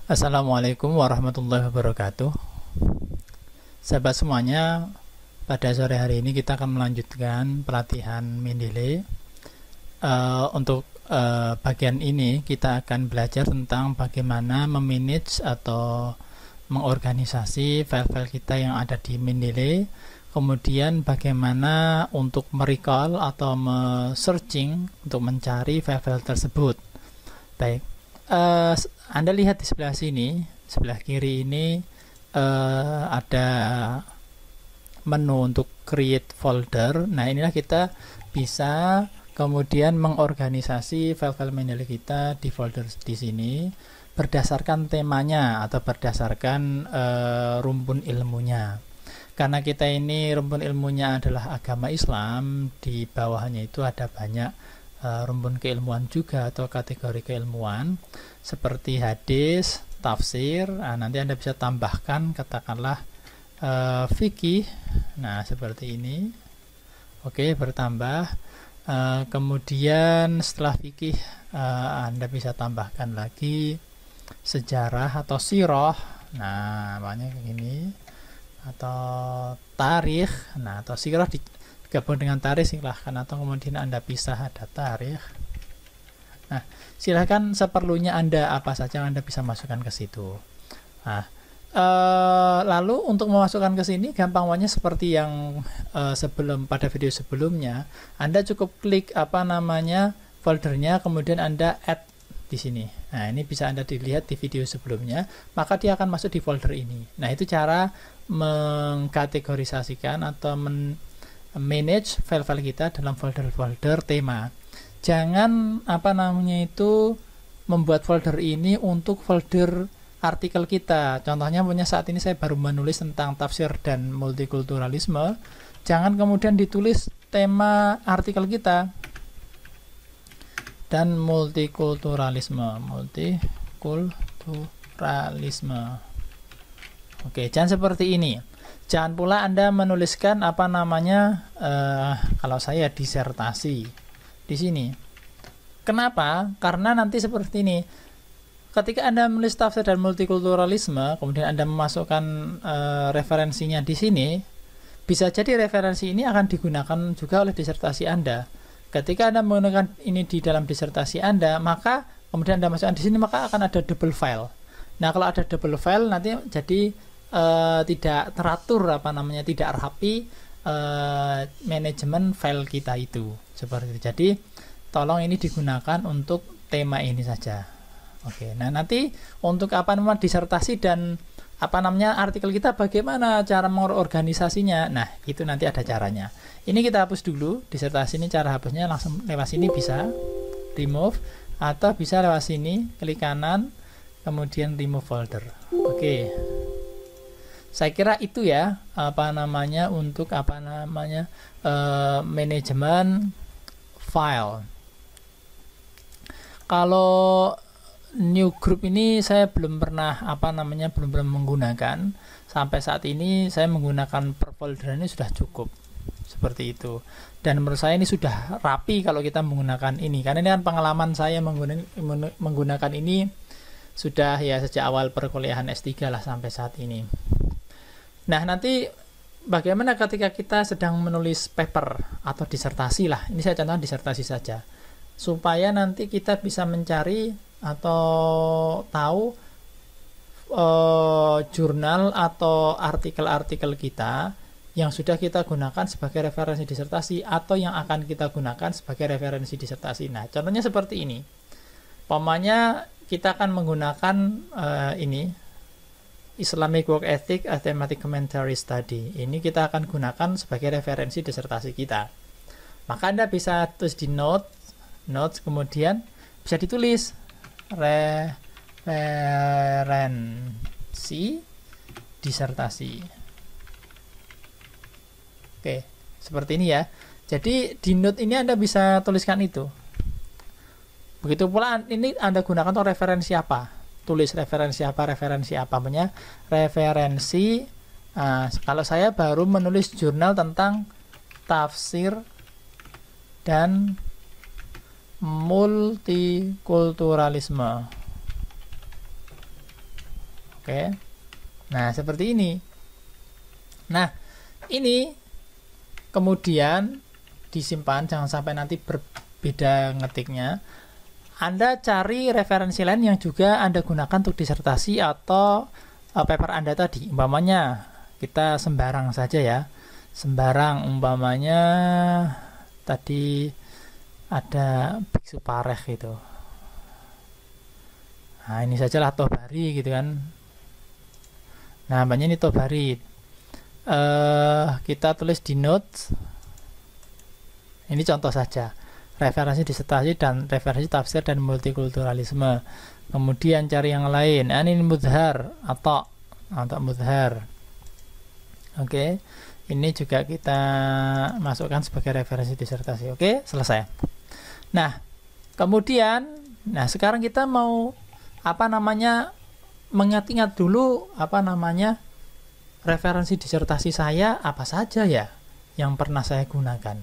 Assalamualaikum warahmatullahi wabarakatuh. Sahabat semuanya, pada sore hari ini kita akan melanjutkan pelatihan Mendeley. Untuk bagian ini kita akan belajar tentang bagaimana memanage atau mengorganisasi file-file kita yang ada di Mendeley. Kemudian bagaimana untuk merecall atau searching untuk mencari file-file tersebut. Baik. Anda lihat di sebelah sini, sebelah kiri ini ada menu untuk create folder. Nah, inilah kita bisa kemudian mengorganisasi file-file Mendeley kita di folder di sini berdasarkan temanya atau berdasarkan rumpun ilmunya. Karena kita ini rumpun ilmunya adalah agama Islam, di bawahnya itu ada banyak rumpun keilmuan juga atau kategori keilmuan seperti hadis, tafsir. Nanti Anda bisa tambahkan katakanlah fikih. Nah, seperti ini. Oke, bertambah. Kemudian setelah fikih Anda bisa tambahkan lagi sejarah atau sirah. Nah, banyak kayak gini. Atau tarikh. Nah, atau sirah gabung dengan tarikh silahkan, atau kemudian Anda pisah ada tarikh. Nah, silahkan seperlunya Anda apa saja Anda bisa masukkan ke situ. Nah, lalu untuk memasukkan ke sini gampangnya seperti yang pada video sebelumnya, Anda cukup klik foldernya, kemudian Anda add di sini. Nah, ini bisa Anda dilihat di video sebelumnya, maka dia akan masuk di folder ini. Nah, itu cara mengkategorisasikan atau manage file-file kita dalam folder-folder tema. Jangan membuat folder ini untuk folder artikel kita. Contohnya saat ini saya baru menulis tentang tafsir dan multikulturalisme. Jangan kemudian ditulis tema artikel kita dan multikulturalisme. Oke, jangan seperti ini. Jangan pula Anda menuliskan kalau saya disertasi di sini. Kenapa? Karena nanti seperti ini. Ketika Anda menulis tafsir dan multikulturalisme, kemudian Anda memasukkan referensinya di sini, bisa jadi referensi ini akan digunakan juga oleh disertasi Anda. Ketika Anda menggunakan ini di dalam disertasi Anda, maka kemudian Anda masukkan di sini, maka akan ada double file. Nah, kalau ada double file nanti jadi tidak teratur tidak rapi manajemen file kita itu seperti itu. Jadi tolong ini digunakan untuk tema ini saja. Oke, nah nanti untuk disertasi dan artikel kita bagaimana cara mengorganisasinya. Nah, itu nanti ada caranya. Ini kita hapus dulu disertasi ini, cara hapusnya langsung lewat sini, bisa remove atau bisa lewat sini klik kanan kemudian remove folder. Oke. Saya kira itu ya untuk manajemen file. Kalau new group ini saya belum pernah belum pernah menggunakan. Sampai saat ini saya menggunakan per folder ini sudah cukup seperti itu. Dan menurut saya ini sudah rapi kalau kita menggunakan ini. Karena ini kan pengalaman saya menggunakan ini sudah ya sejak awal perkuliahan S3 lah sampai saat ini. Nah, nanti bagaimana ketika kita sedang menulis paper atau disertasi lah. Ini saya contoh disertasi saja. Supaya nanti kita bisa mencari atau tahu jurnal atau artikel-artikel kita yang sudah kita gunakan sebagai referensi disertasi atau yang akan kita gunakan sebagai referensi disertasi. Nah, contohnya seperti ini. Umpamanya kita akan menggunakan ini Islamic Work Ethic, a Thematic Commentary Study. Ini kita akan gunakan sebagai referensi disertasi kita. Maka Anda bisa tulis di notes, kemudian bisa ditulis referensi disertasi. Oke, seperti ini ya. Jadi di note ini Anda bisa tuliskan itu. Begitu pula ini Anda gunakan untuk referensi apa? Tulis referensi apa, referensi. Kalau saya baru menulis jurnal tentang tafsir dan multikulturalisme. Oke. Nah, seperti ini. Nah, ini kemudian disimpan, jangan sampai nanti berbeda ngetiknya. Anda cari referensi lain yang juga Anda gunakan untuk disertasi atau paper Anda tadi. Umpamanya kita sembarang saja ya. Sembarang, umpamanya tadi ada Biksu Pareh gitu. Nah, ini sajalah Tobari gitu kan. Nah, namanya ini Tobari. Kita tulis di notes. Ini contoh saja. Referensi disertasi dan referensi tafsir dan multikulturalisme. Kemudian cari yang lain. Ini Mudhar atau Mudhar. Oke. Ini juga kita masukkan sebagai referensi disertasi. Oke, selesai. Nah, kemudian sekarang kita mau mengingat-ingat dulu referensi disertasi saya apa saja ya yang pernah saya gunakan.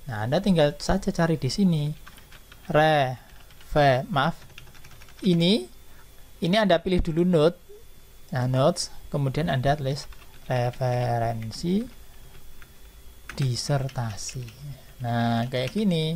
Nah, Anda tinggal saja cari di sini. Ini Anda pilih dulu note. Nah, notes, kemudian Anda tulis referensi disertasi. Nah, kayak gini.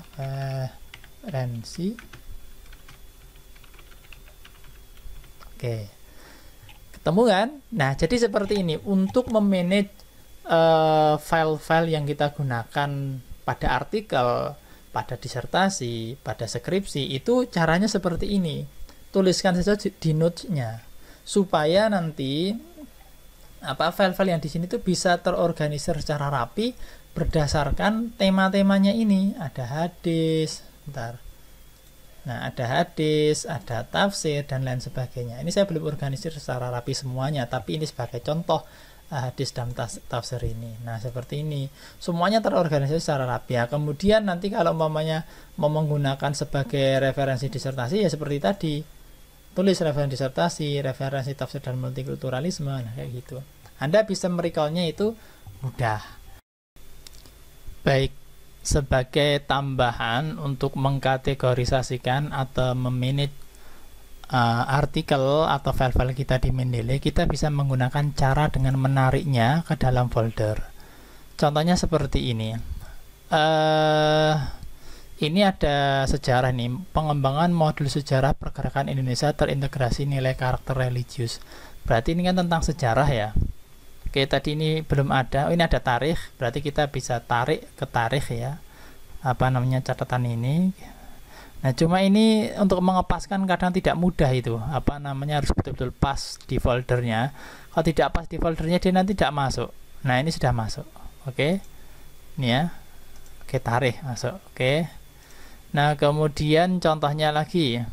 Referensi. Oke. Ketemu kan? Nah, jadi seperti ini untuk memanage file-file yang kita gunakan pada artikel, pada disertasi, pada skripsi, itu caranya seperti ini. Tuliskan saja di notes-nya supaya nanti file-file yang di sini tuh bisa terorganisir secara rapi berdasarkan tema-temanya ini. Ada hadis, ada hadis, ada tafsir dan lain sebagainya. Ini saya belum organisir secara rapi semuanya, tapi ini sebagai contoh hadis dan tafsir ini. Nah, seperti ini. Semuanya terorganisir secara rapi. Ya, kemudian nanti kalau mau menggunakan sebagai referensi disertasi ya seperti tadi. Tulis referensi disertasi, referensi tafsir dan multikulturalisme, kayak gitu. Anda bisa merecall-nya itu mudah. Baik, sebagai tambahan untuk mengkategorisasikan atau memanage artikel atau file-file kita di Mendeley, kita bisa menggunakan cara dengan menariknya ke dalam folder. Contohnya seperti ini. Ini ada sejarah nih, pengembangan modul sejarah pergerakan Indonesia terintegrasi nilai karakter religius. Berarti ini kan tentang sejarah ya. Oke, tadi ini belum ada. Ini ada tarikh, berarti kita bisa tarik ke tarikh ya. Catatan ini. Nah, cuma ini untuk mengepaskan kadang tidak mudah itu. Harus betul-betul pas di foldernya. Kalau tidak pas di foldernya dia nanti tidak masuk. Nah, ini sudah masuk. Oke. Ini ya. Oke, tarikh masuk. Oke. Nah, kemudian contohnya lagi.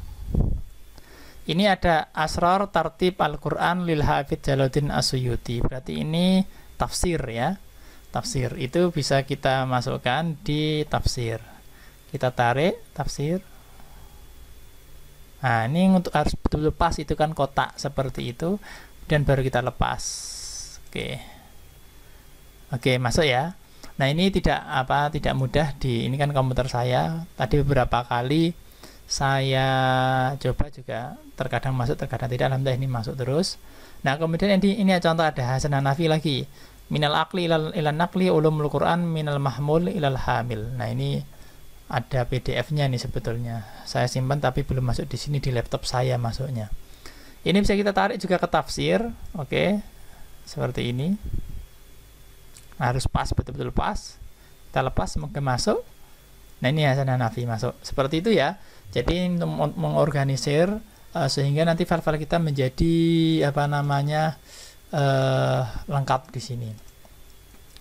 Ini ada Asrar Tartib Al-Quran lil Hafidz Jalaluddin As-Suyuti. Berarti ini tafsir ya. Tafsir itu bisa kita masukkan di tafsir. Kita tarik tafsir. Nah, ini untuk harus betul-betul pas, itu kan kotak seperti itu, dan baru kita lepas. Oke, masuk ya. Nah, ini tidak mudah ini kan komputer saya. Tadi beberapa kali saya coba juga, terkadang masuk, terkadang tidak. Alhamdulillah ini masuk terus. Nah, kemudian ini contoh ada Hasan Hanafi lagi. Minal aqli ilal naqli ulumul Quran minal mahmul ilal hamil. Nah, ini ada PDF-nya nih sebetulnya. Saya simpan tapi belum masuk di sini, di laptop saya masuknya. Ini bisa kita tarik juga ke tafsir. Oke. Seperti ini. Harus pas, betul-betul pas. Kita lepas, mungkin masuk. Nah, ini Hasan Hanafi masuk. Seperti itu ya. Jadi untuk mengorganisir sehingga nanti file-file kita menjadi lengkap di sini.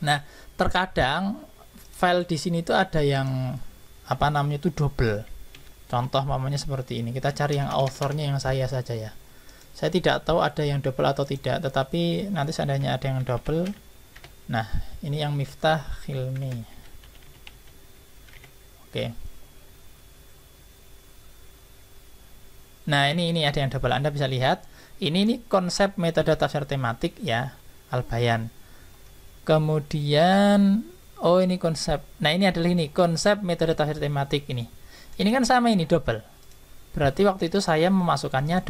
Nah, terkadang file di sini itu ada yang double. Contoh mamanya seperti ini. Kita cari yang authornya yang saya saja ya. Saya tidak tahu ada yang double atau tidak, tetapi nanti seandainya ada yang double. Nah, ini yang Miftah Hilmi. Oke. Nah, ini ada yang double. Anda bisa lihat. Ini konsep metode tafsir tematik ya, Al-Bayan. Kemudian ini konsep. Nah, ini adalah konsep metode tafsir tematik ini. Ini kan sama, ini double. Berarti waktu itu saya memasukkannya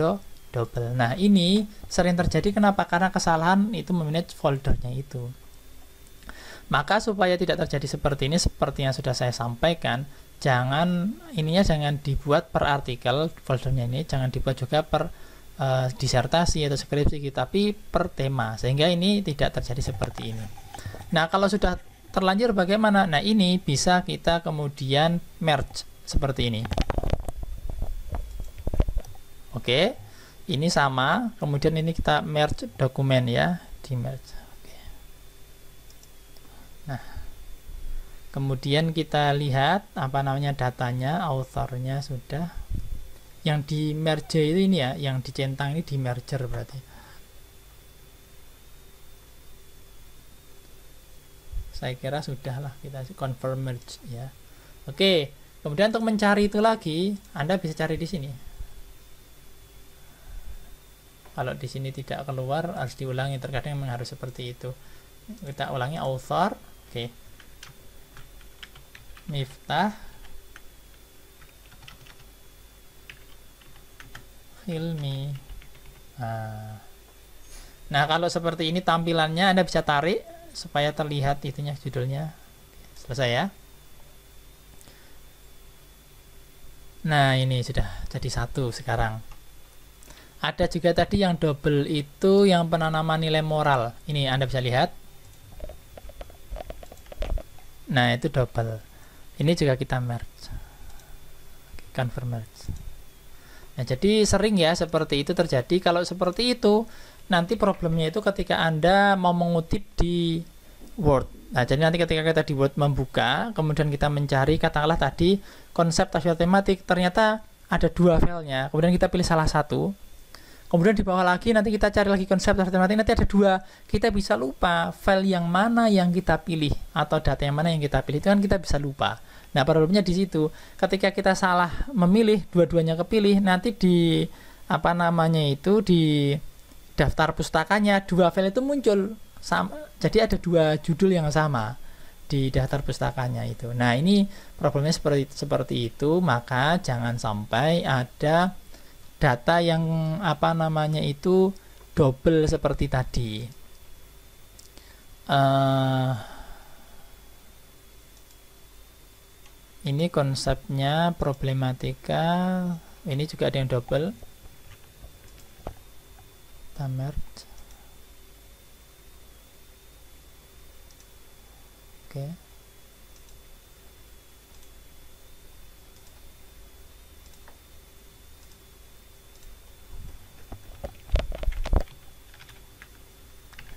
double. Nah, ini sering terjadi kenapa? Karena kesalahan itu memanage foldernya itu. Maka supaya tidak terjadi seperti ini, seperti yang sudah saya sampaikan, jangan dibuat per artikel foldernya ini, jangan dibuat juga per disertasi atau skripsi, tapi per tema, sehingga ini tidak terjadi seperti ini. Nah, kalau sudah terlanjur bagaimana? Nah, ini bisa kita kemudian merge seperti ini. Oke, ini sama, kemudian ini kita merge dokumen ya, di merge. Oke. Nah, kemudian kita lihat datanya, authornya sudah. Yang di merge itu ini ya, yang dicentang ini di merger berarti. Saya kira sudah lah, kita confirm merge ya. Oke, kemudian untuk mencari itu lagi, Anda bisa cari di sini. Kalau di sini tidak keluar, harus diulangi, terkadang memang harus seperti itu. Kita ulangi author, oke. Miftah Hilmi. Nah, kalau seperti ini tampilannya, Anda bisa tarik supaya terlihat itunya, judulnya. Selesai ya. Nah, ini sudah jadi satu sekarang. Ada juga tadi yang double itu yang penanaman nilai moral. Ini Anda bisa lihat. Nah, itu double. Ini juga kita merge. Confirm merge. Nah, jadi sering ya seperti itu terjadi. Kalau seperti itu, nanti problemnya itu ketika Anda mau mengutip di Word. Nah, jadi nanti ketika kita di Word membuka, kemudian kita mencari, katakanlah tadi konsep tafsir tematik, ternyata ada dua filenya. Kemudian kita pilih salah satu. Kemudian di bawah lagi nanti kita cari lagi konsep tafsir tematik, nanti ada dua. Kita bisa lupa file yang mana yang kita pilih atau data yang mana yang kita pilih. Itu kan kita bisa lupa. Nah, problemnya di situ. Ketika kita salah memilih, dua-duanya kepilih, nanti di di daftar pustakanya dua file itu muncul sama. Jadi ada dua judul yang sama di daftar pustakanya itu. Nah, ini problemnya seperti itu, maka jangan sampai ada data yang double seperti tadi. Ini konsepnya problematika, ini juga ada yang double. Kita merge. Oke.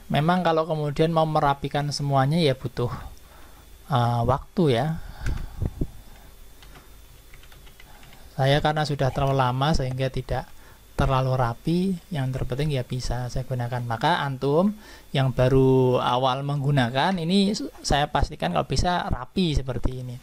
Memang kalau kemudian mau merapikan semuanya ya butuh waktu ya. Saya karena sudah terlalu lama sehingga tidak terlalu rapi, yang terpenting ya bisa saya gunakan. Maka antum yang baru awal menggunakan ini saya pastikan kalau bisa rapi seperti ini.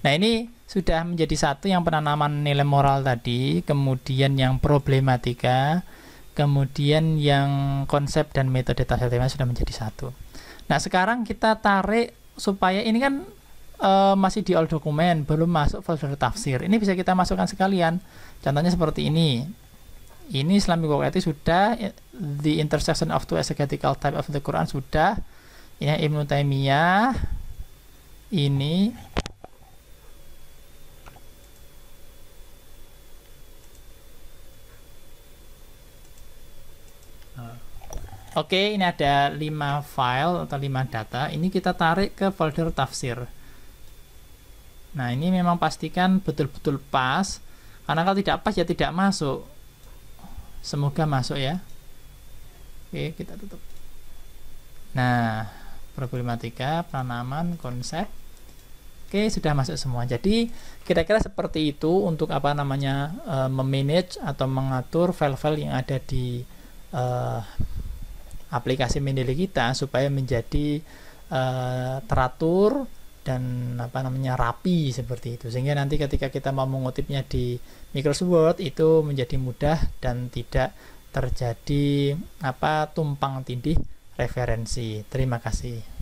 Nah, ini sudah menjadi satu yang penanaman nilai moral tadi, kemudian yang problematika, kemudian yang konsep dan metode tafsir tema sudah menjadi satu. Nah, sekarang kita tarik supaya ini kan masih di all dokumen, belum masuk folder tafsir. Ini bisa kita masukkan sekalian. Contohnya seperti ini. Ini Islamic Work sudah, the intersection of two exegetical type of the Quran sudah. Ini Ibnu Taimiyah. Ini Oke, ini ada 5 file atau 5 data. Ini kita tarik ke folder tafsir. Nah, ini memang pastikan betul-betul pas, karena kalau tidak pas ya tidak masuk. Semoga masuk ya. Oke, kita tutup. Nah, problematika, penanaman, konsep. Oke, sudah masuk semua. Jadi kira-kira seperti itu untuk memanage atau mengatur file-file yang ada di aplikasi Mendeley kita supaya menjadi teratur dan rapi seperti itu, sehingga nanti ketika kita mau mengutipnya di Microsoft Word itu menjadi mudah dan tidak terjadi tumpang tindih referensi. Terima kasih.